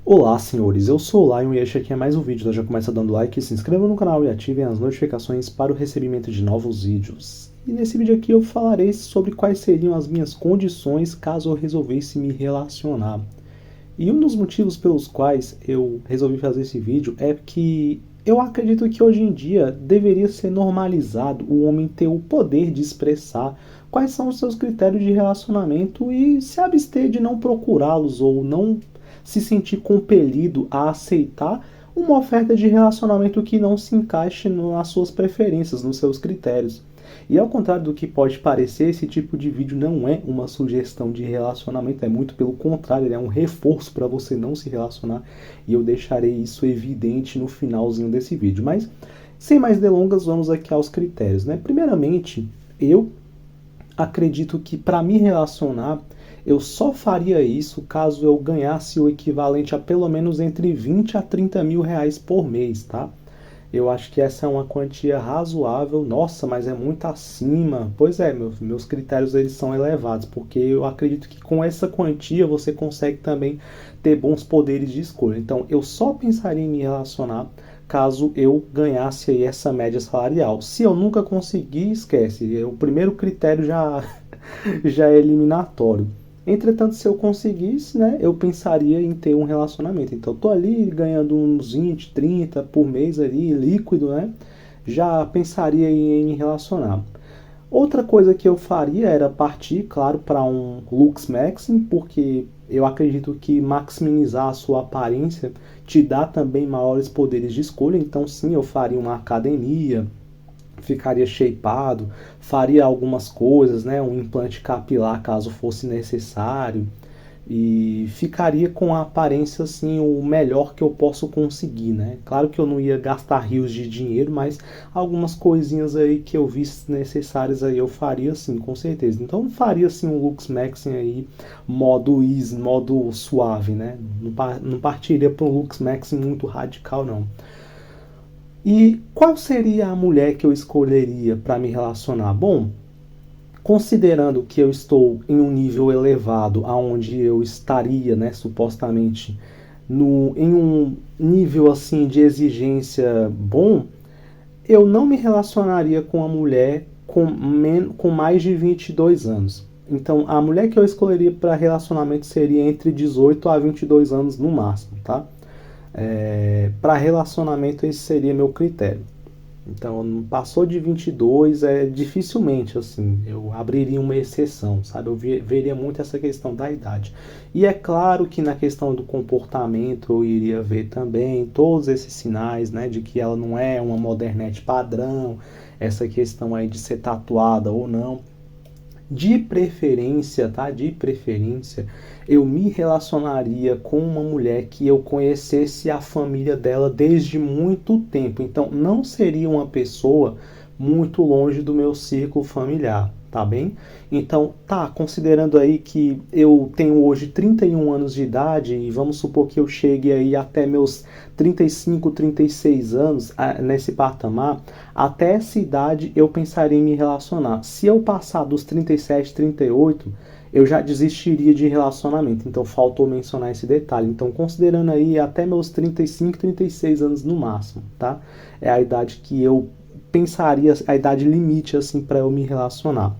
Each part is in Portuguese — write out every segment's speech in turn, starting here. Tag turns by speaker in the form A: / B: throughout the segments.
A: Olá, senhores, eu sou o Lion e este aqui é mais um vídeo, então já começa dando like, se inscreva no canal e ativem as notificações para o recebimento de novos vídeos. E nesse vídeo aqui eu falarei sobre quais seriam as minhas condições caso eu resolvesse me relacionar. E um dos motivos pelos quais eu resolvi fazer esse vídeo é que eu acredito que hoje em dia deveria ser normalizado o homem ter o poder de expressar quais são os seus critérios de relacionamento e se abster de não procurá-los ou não se sentir compelido a aceitar uma oferta de relacionamento que não se encaixe nas suas preferências, nos seus critérios. E ao contrário do que pode parecer, esse tipo de vídeo não é uma sugestão de relacionamento, é muito pelo contrário, ele é um reforço para você não se relacionar, e eu deixarei isso evidente no finalzinho desse vídeo. Mas, sem mais delongas, vamos aqui aos critérios, né? Primeiramente, eu acredito que para me relacionar, eu só faria isso caso eu ganhasse o equivalente a pelo menos entre 20 a 30 mil reais por mês, tá? Eu acho que essa é uma quantia razoável. Nossa, mas é muito acima. Pois é, meus critérios eles são elevados, porque eu acredito que com essa quantia você consegue também ter bons poderes de escolha. Então, eu só pensaria em me relacionar caso eu ganhasse aí essa média salarial. Se eu nunca conseguir, esquece. O primeiro critério já, já é eliminatório. Entretanto, se eu conseguisse, né, eu pensaria em ter um relacionamento. Então, eu tô ali ganhando uns 20, 30 por mês ali, líquido, né? Já pensaria em me relacionar. Outra coisa que eu faria era partir, claro, para um Lux Maxim, porque eu acredito que maximizar a sua aparência te dá também maiores poderes de escolha. Então, sim, eu faria uma academia, ficaria shapeado, faria algumas coisas, né, um implante capilar caso fosse necessário e ficaria com a aparência assim o melhor que eu posso conseguir, né? Claro que eu não ia gastar rios de dinheiro, mas algumas coisinhas aí que eu vi necessárias aí eu faria sim, com certeza. Então eu faria assim um Lux Maxim aí modo easy, modo suave, né? Não partiria para um Lux Maxim muito radical não. E qual seria a mulher que eu escolheria para me relacionar? Bom, considerando que eu estou em um nível elevado, aonde eu estaria, né, supostamente, em um nível assim de exigência bom, eu não me relacionaria com uma mulher com mais de 22 anos. Então, a mulher que eu escolheria para relacionamento seria entre 18 a 22 anos no máximo, tá? Para relacionamento, esse seria meu critério. Então, passou de 22, dificilmente, assim, eu abriria uma exceção, sabe? Eu veria muito essa questão da idade. E é claro que na questão do comportamento eu iria ver também todos esses sinais, né, de que ela não é uma modernete padrão, essa questão aí de ser tatuada ou não. De preferência, tá? De preferência, eu me relacionaria com uma mulher que eu conhecesse a família dela desde muito tempo. Então, não seria uma pessoa muito longe do meu círculo familiar, tá bem? Então, tá, considerando aí que eu tenho hoje 31 anos de idade e vamos supor que eu chegue aí até meus 35, 36 anos nesse patamar, até essa idade eu pensaria em me relacionar. Se eu passar dos 37, 38, eu já desistiria de relacionamento. Então faltou mencionar esse detalhe. Então considerando aí até meus 35, 36 anos no máximo, tá? É a idade que eu pensaria, a idade limite assim para eu me relacionar.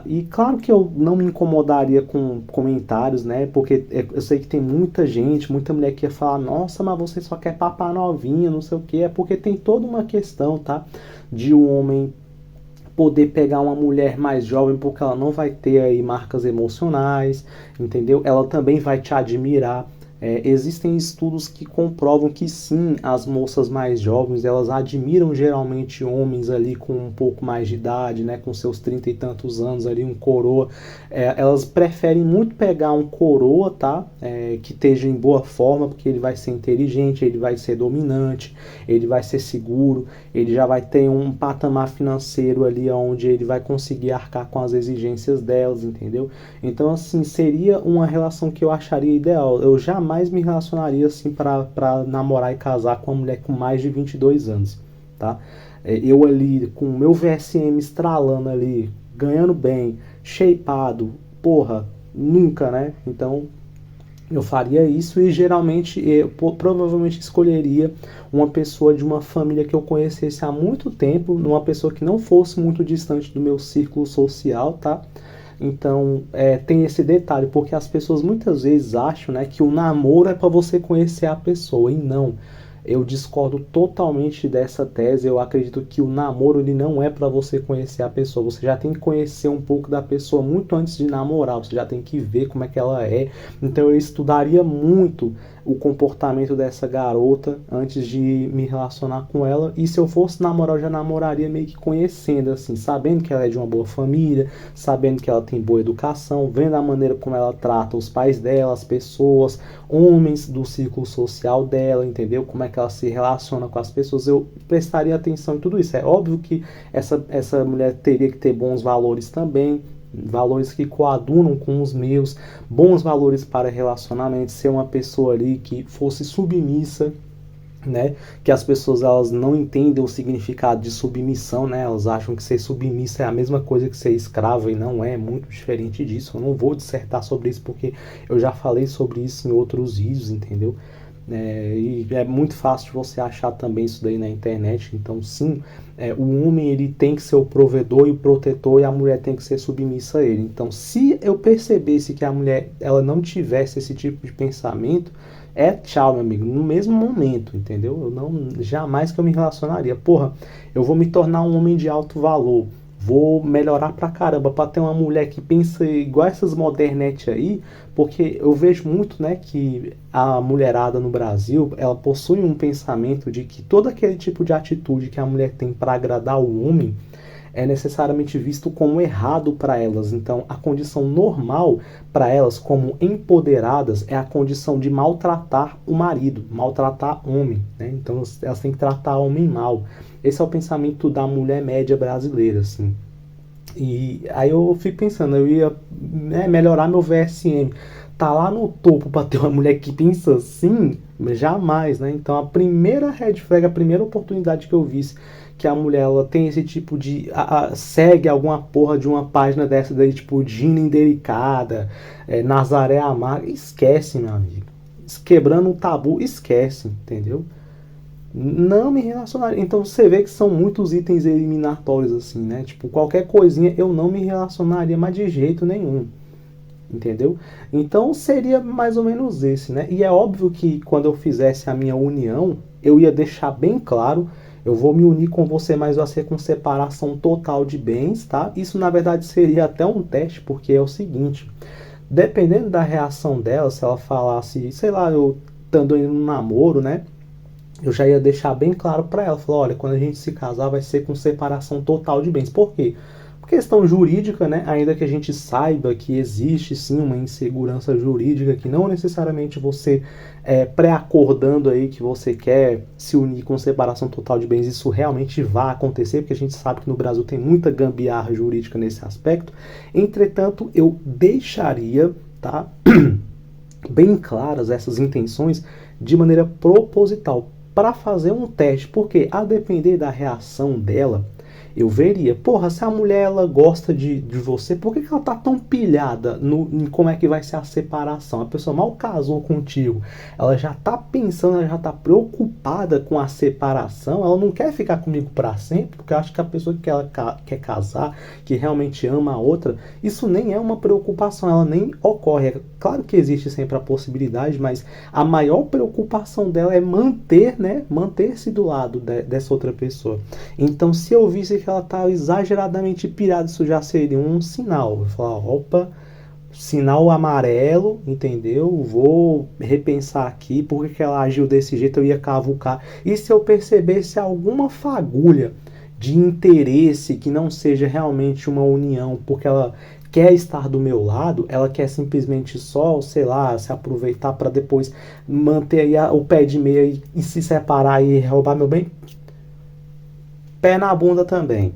A: E claro que eu não me incomodaria com comentários, né? Porque eu sei que tem muita gente, muita mulher que ia falar, nossa, mas você só quer papar novinha, não sei o que. É porque tem toda uma questão, tá? De um homem poder pegar uma mulher mais jovem, porque ela não vai ter aí marcas emocionais, entendeu? Ela também vai te admirar. Existem estudos que comprovam que sim, as moças mais jovens, elas admiram geralmente homens ali com um pouco mais de idade, né, com seus 30 e tantos anos ali, um coroa. Elas preferem muito pegar um coroa, tá? Que esteja em boa forma, porque ele vai ser inteligente, ele vai ser dominante, ele vai ser seguro, ele já vai ter um patamar financeiro ali onde ele vai conseguir arcar com as exigências delas, entendeu? Então, assim, seria uma relação que eu acharia ideal. Eu jamais me relacionaria assim para namorar e casar com uma mulher com mais de 22 anos, tá? Eu ali com o meu VSM estralando ali, ganhando bem, shapeado, porra, nunca, né? Então, Eu faria isso e geralmente eu provavelmente escolheria uma pessoa de uma família que eu conhecesse há muito tempo, uma pessoa que não fosse muito distante do meu círculo social, tá? Então, tem esse detalhe, porque as pessoas muitas vezes acham, né, que o namoro é para você conhecer a pessoa, e não. Eu discordo totalmente dessa tese. Eu acredito que o namoro ele não é para você conhecer a pessoa. Você já tem que conhecer um pouco da pessoa muito antes de namorar. Você já tem que ver como é que ela é. Então eu estudaria muito o comportamento dessa garota antes de me relacionar com ela. E se eu fosse namorar, eu já namoraria meio que conhecendo, assim, sabendo que ela é de uma boa família, sabendo que ela tem boa educação, vendo a maneira como ela trata os pais dela, as pessoas, homens do círculo social dela, entendeu? Como é que ela se relaciona com as pessoas. Eu prestaria atenção em tudo isso. É óbvio que essa mulher teria que ter bons valores também, valores que coadunam com os meus, bons valores para relacionamento, ser uma pessoa ali que fosse submissa, né? Que as pessoas elas não entendem o significado de submissão, né? Elas acham que ser submissa é a mesma coisa que ser escrava e não é, muito diferente disso. Eu não vou dissertar sobre isso porque eu já falei sobre isso em outros vídeos, entendeu? E é muito fácil de você achar também isso daí na internet. Então sim, o homem ele tem que ser o provedor e o protetor e a mulher tem que ser submissa a ele. Então se eu percebesse que a mulher ela não tivesse esse tipo de pensamento, tchau, meu amigo, no mesmo momento, entendeu? Eu não, jamais que eu me relacionaria. Porra, eu vou me tornar um homem de alto valor, vou melhorar pra caramba pra ter uma mulher que pensa igual essas modernetes aí, porque eu vejo muito, né, que a mulherada no Brasil, ela possui um pensamento de que todo aquele tipo de atitude que a mulher tem para agradar o homem é necessariamente visto como errado para elas. Então, a condição normal para elas, como empoderadas, é a condição de maltratar o marido, maltratar o homem, né? Então, elas têm que tratar o homem mal. Esse é o pensamento da mulher média brasileira, assim. E aí eu fico pensando, eu ia, né, melhorar meu VSM. Tá lá no topo para ter uma mulher que pensa assim, jamais, né? Então a primeira red flag, a primeira oportunidade que eu vi que a mulher ela tem esse tipo de segue alguma porra de uma página dessa daí, tipo Gina Indelicada, Nazaré Amarga, esquece, meu amigo. Quebrando o tabu, esquece, entendeu? Não me relacionaria. Então você vê que são muitos itens eliminatórios assim, né? Tipo, qualquer coisinha eu não me relacionaria, mas de jeito nenhum. Entendeu? Então seria mais ou menos esse, né? E é óbvio que quando eu fizesse a minha união, eu ia deixar bem claro, eu vou me unir com você, mas vai ser com separação total de bens, tá? Isso na verdade seria até um teste, porque é o seguinte, dependendo da reação dela, se ela falasse, sei lá, eu estando indo no namoro, né? Eu já ia deixar bem claro para ela, falar, olha, quando a gente se casar vai ser com separação total de bens. Por quê? Por questão jurídica, né? Ainda que a gente saiba que existe sim uma insegurança jurídica, que não necessariamente você pré-acordando aí que você quer se unir com separação total de bens, isso realmente vai acontecer, porque a gente sabe que no Brasil tem muita gambiarra jurídica nesse aspecto. Entretanto, eu deixaria, tá, bem claras essas intenções de maneira proposital para fazer um teste, porque a depender da reação dela, eu veria, porra, se a mulher ela gosta de você, por que ela tá tão pilhada em como é que vai ser a separação? A pessoa mal casou contigo, ela já tá pensando, ela já tá preocupada com a separação, ela não quer ficar comigo para sempre, porque eu acho que a pessoa que ela quer casar, que realmente ama a outra, isso nem é uma preocupação, ela nem ocorre. É claro que existe sempre a possibilidade, mas a maior preocupação dela é manter, né, manter-se do lado dessa outra pessoa. Então, se eu visse que ela tá exageradamente pirada, isso já seria um sinal. Vou falar, opa, sinal amarelo, entendeu? Vou repensar aqui, por que ela agiu desse jeito, eu ia cavucar. E se eu percebesse alguma fagulha de interesse que não seja realmente uma união, porque ela quer estar do meu lado, ela quer simplesmente só, sei lá, se aproveitar para depois manter aí o pé de meia e se separar e roubar meu bem, pé na bunda também,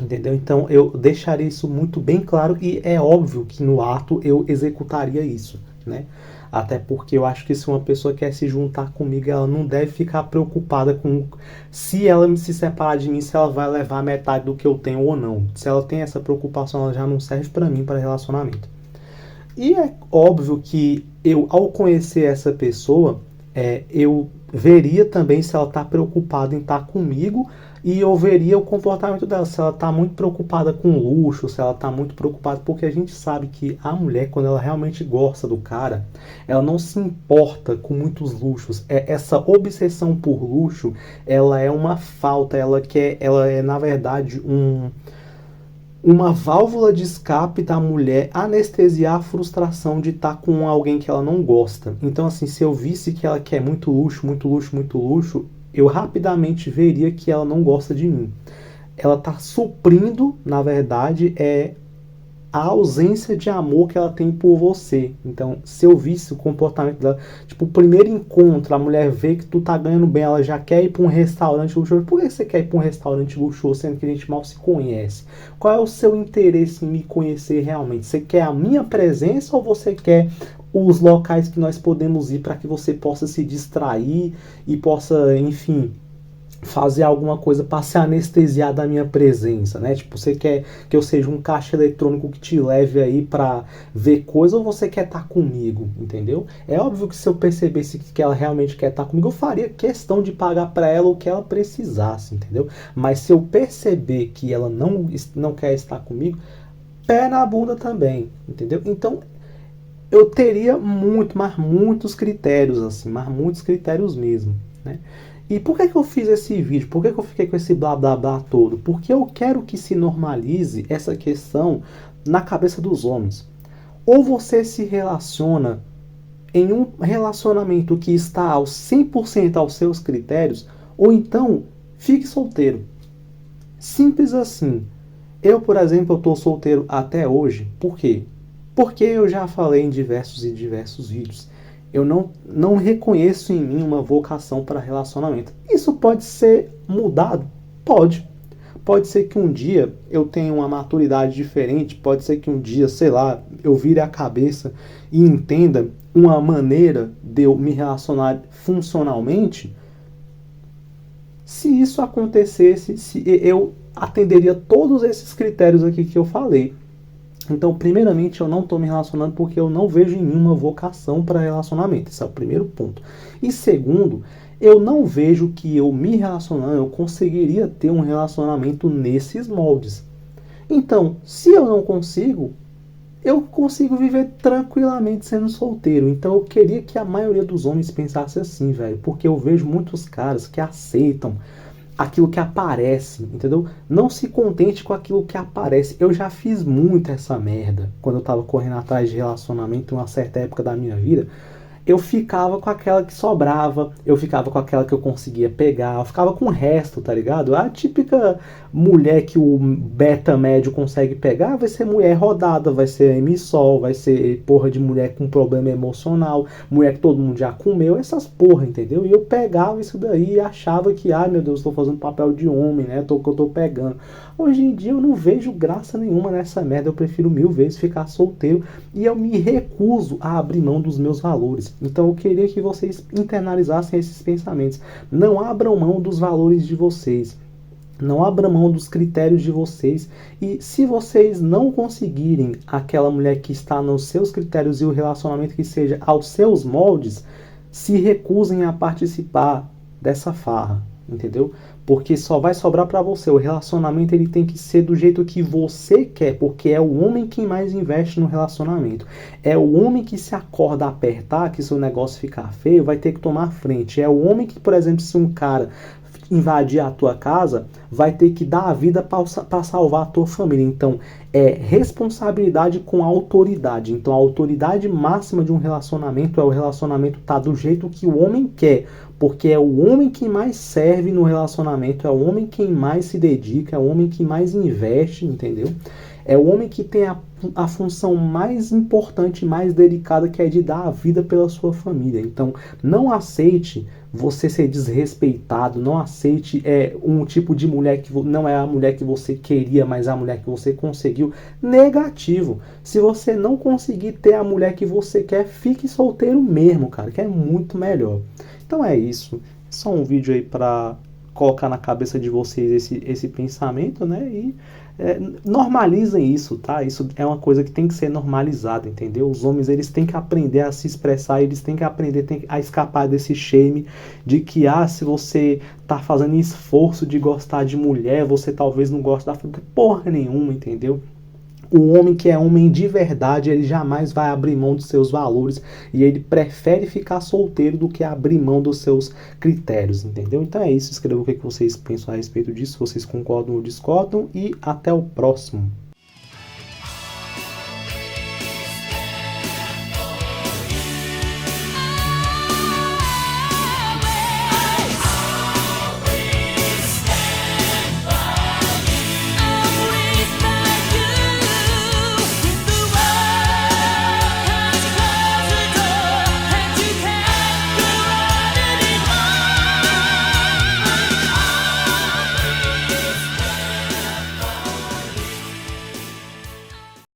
A: entendeu? Então eu deixaria isso muito bem claro e é óbvio que no ato eu executaria isso, né? Até porque eu acho que se uma pessoa quer se juntar comigo, ela não deve ficar preocupada com se ela se separar de mim, se ela vai levar metade do que eu tenho ou não. Se ela tem essa preocupação, ela já não serve para mim, para relacionamento. E é óbvio que eu, ao conhecer essa pessoa, eu veria também se ela está preocupada em estar comigo, e eu veria o comportamento dela, se ela está muito preocupada com luxo, se ela está muito preocupada, porque a gente sabe que a mulher, quando ela realmente gosta do cara, ela não se importa com muitos luxos. Essa obsessão por luxo, ela é uma falta, ela é na verdade uma válvula de escape da mulher anestesiar a frustração de estar com alguém que ela não gosta. Então, assim, se eu visse que ela quer muito luxo, muito luxo, muito luxo, eu rapidamente veria que ela não gosta de mim. Ela está suprindo, na verdade, a ausência de amor que ela tem por você. Então, se eu visse o comportamento dela, tipo, o primeiro encontro, a mulher vê que tu tá ganhando bem, ela já quer ir para um restaurante luxuoso. Por que você quer ir para um restaurante luxuoso, sendo que a gente mal se conhece? Qual é o seu interesse em me conhecer realmente? Você quer a minha presença ou você quer os locais que nós podemos ir para que você possa se distrair e possa, enfim, fazer alguma coisa para se anestesiar da minha presença, né? Tipo, você quer que eu seja um caixa eletrônico que te leve aí para ver coisa, ou você quer estar comigo, entendeu? É óbvio que se eu percebesse que ela realmente quer estar comigo, eu faria questão de pagar para ela o que ela precisasse, entendeu? Mas se eu perceber que ela não quer estar comigo, pé na bunda também, entendeu? Então, eu teria muitos critérios, assim, mas muitos critérios mesmo, né? E por que eu fiz esse vídeo? Por que eu fiquei com esse blá blá blá todo? Porque eu quero que se normalize essa questão na cabeça dos homens. Ou você se relaciona em um relacionamento que está aos 100% aos seus critérios, ou então fique solteiro. Simples assim. Eu, por exemplo, estou solteiro até hoje. Por quê? Porque eu já falei em diversos e diversos vídeos. Eu não reconheço em mim uma vocação para relacionamento. Isso pode ser mudado? Pode. Pode ser que um dia eu tenha uma maturidade diferente, pode ser que um dia, sei lá, eu vire a cabeça e entenda uma maneira de eu me relacionar funcionalmente. Se isso acontecesse, eu atenderia todos esses critérios aqui que eu falei. Então, primeiramente, eu não estou me relacionando porque eu não vejo em mim uma vocação para relacionamento. Esse é o primeiro ponto. E segundo, eu não vejo que eu me relacionando, eu conseguiria ter um relacionamento nesses moldes. Então, se eu não consigo, eu consigo viver tranquilamente sendo solteiro. Então, eu queria que a maioria dos homens pensasse assim, velho. Porque eu vejo muitos caras que aceitam aquilo que aparece, entendeu? Não se contente com aquilo que aparece. Eu já fiz muito essa merda quando eu tava correndo atrás de relacionamento em uma certa época da minha vida. Eu ficava com aquela que sobrava, eu ficava com aquela que eu conseguia pegar, eu ficava com o resto, tá ligado? A típica mulher que o beta médio consegue pegar vai ser mulher rodada, vai ser emissol, vai ser porra de mulher com problema emocional, mulher que todo mundo já comeu, essas porra, entendeu? E eu pegava isso daí e achava que, ai meu Deus, estou fazendo papel de homem, né? Que eu tô pegando. Hoje em dia eu não vejo graça nenhuma nessa merda, eu prefiro 1000 vezes ficar solteiro e eu me recuso a abrir mão dos meus valores. Então eu queria que vocês internalizassem esses pensamentos. Não abram mão dos valores de vocês. Não abram mão dos critérios de vocês. E se vocês não conseguirem aquela mulher que está nos seus critérios e o relacionamento que seja aos seus moldes, se recusem a participar dessa farra, entendeu? Porque só vai sobrar para você. O relacionamento ele tem que ser do jeito que você quer, porque é o homem quem mais investe no relacionamento. É o homem que se acorda a apertar, que se o negócio ficar feio, vai ter que tomar frente. É o homem que, por exemplo, se um cara invadir a tua casa, vai ter que dar a vida para salvar a tua família. Então, é responsabilidade com autoridade. Então, a autoridade máxima de um relacionamento é o relacionamento estar do jeito que o homem quer, porque é o homem que mais serve no relacionamento, é o homem quem mais se dedica, é o homem que mais investe, entendeu? É o homem que tem a função mais importante, mais delicada, que é de dar a vida pela sua família. Então, não aceite você ser desrespeitado, não aceite um tipo de mulher que não é a mulher que você queria, mas a mulher que você conseguiu. Negativo. Se você não conseguir ter a mulher que você quer, fique solteiro mesmo, cara, que é muito melhor. Então é isso. Só um vídeo aí pra colocar na cabeça de vocês esse pensamento, né? E normalizem isso, tá? Isso é uma coisa que tem que ser normalizada, entendeu? Os homens, eles têm que aprender a se expressar, eles têm que aprender a escapar desse shame de que, se você tá fazendo esforço de gostar de mulher, você talvez não gosta da fruta, porra nenhuma, entendeu? O homem que é homem de verdade, ele jamais vai abrir mão dos seus valores e ele prefere ficar solteiro do que abrir mão dos seus critérios, entendeu? Então é isso, escreva o que vocês pensam a respeito disso, se vocês concordam ou discordam e até o próximo.